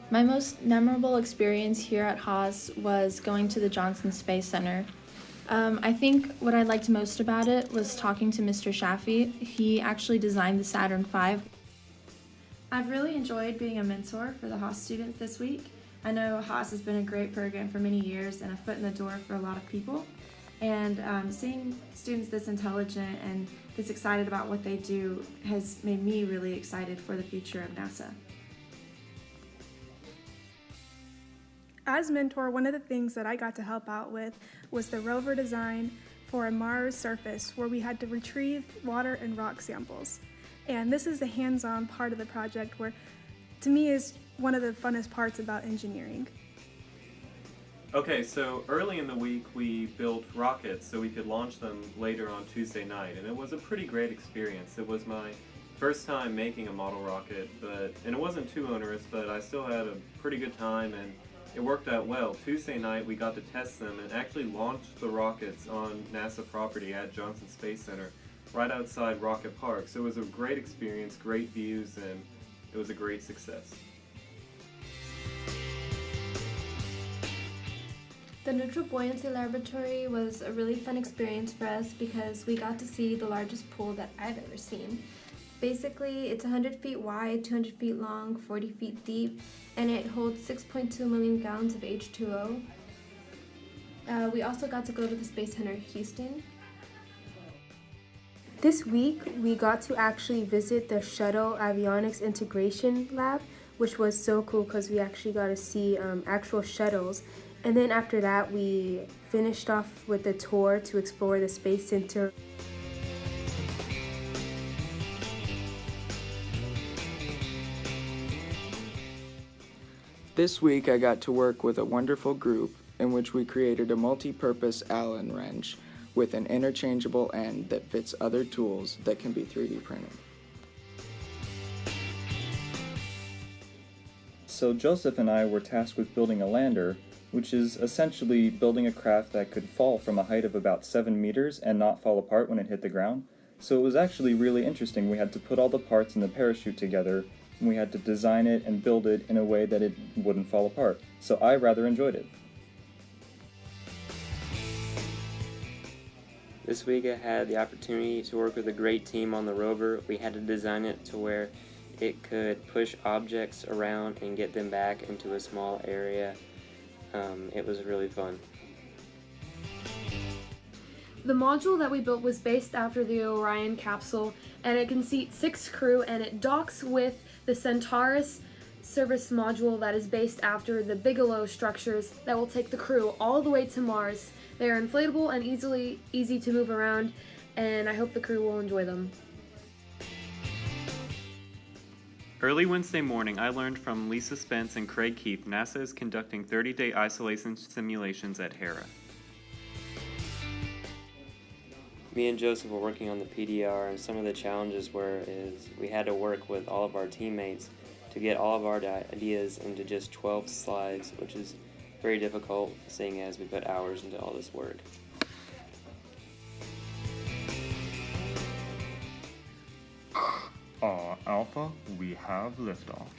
My most memorable experience here at Haas was going to the Johnson Space Center. I think what I liked most about it was talking to Mr. Shafi. He actually designed the Saturn V. I've really enjoyed being a mentor for the Haas students this week. I know Haas has been a great program for many years and a foot in the door for a lot of people. And seeing students this intelligent and this excited about what they do has made me really excited for the future of NASA. As mentor, one of the things that I got to help out with was the rover design for a Mars surface where we had to retrieve water and rock samples. And this is the hands-on part of the project where, to me, is one of the funnest parts about engineering. Okay, so early in the week we built rockets so we could launch them later on Tuesday night, and it was a pretty great experience. It was my first time making a model rocket, and it wasn't too onerous, but I still had a pretty good time and it worked out well. Tuesday night we got to test them and actually launched the rockets on NASA property at Johnson Space Center right outside Rocket Park. So it was a great experience, great views, and it was a great success. The Neutral Buoyancy Laboratory was a really fun experience for us because we got to see the largest pool that I've ever seen. Basically, it's 100 feet wide, 200 feet long, 40 feet deep, and it holds 6.2 million gallons of H2O. We also got to go to the Space Center Houston. This week, we got to actually visit the Shuttle Avionics Integration Lab, which was so cool because we actually got to see actual shuttles. And then after that, we finished off with a tour to explore the Space Center. This week I got to work with a wonderful group in which we created a multi-purpose Allen wrench with an interchangeable end that fits other tools that can be 3D printed. So Joseph and I were tasked with building a lander, which is essentially building a craft that could fall from a height of about 7 meters and not fall apart when it hit the ground. So it was actually really interesting. We had to put all the parts in the parachute together, and we had to design it and build it in a way that it wouldn't fall apart. So I rather enjoyed it. This week I had the opportunity to work with a great team on the rover. We had to design it to where it could push objects around and get them back into a small area. It was really fun. The module that we built was based after the Orion capsule, and it can seat 6 crew, and it docks with the Centaurus service module that is based after the Bigelow structures that will take the crew all the way to Mars. They are inflatable and easy to move around, and I hope the crew will enjoy them. Early Wednesday morning, I learned from Lisa Spence and Craig Keith NASA is conducting 30-day isolation simulations at Hera. Me and Joseph were working on the PDR, and some of the challenges we had to work with all of our teammates to get all of our ideas into just 12 slides, which is very difficult seeing as we put hours into all this work. Alpha, we have liftoff.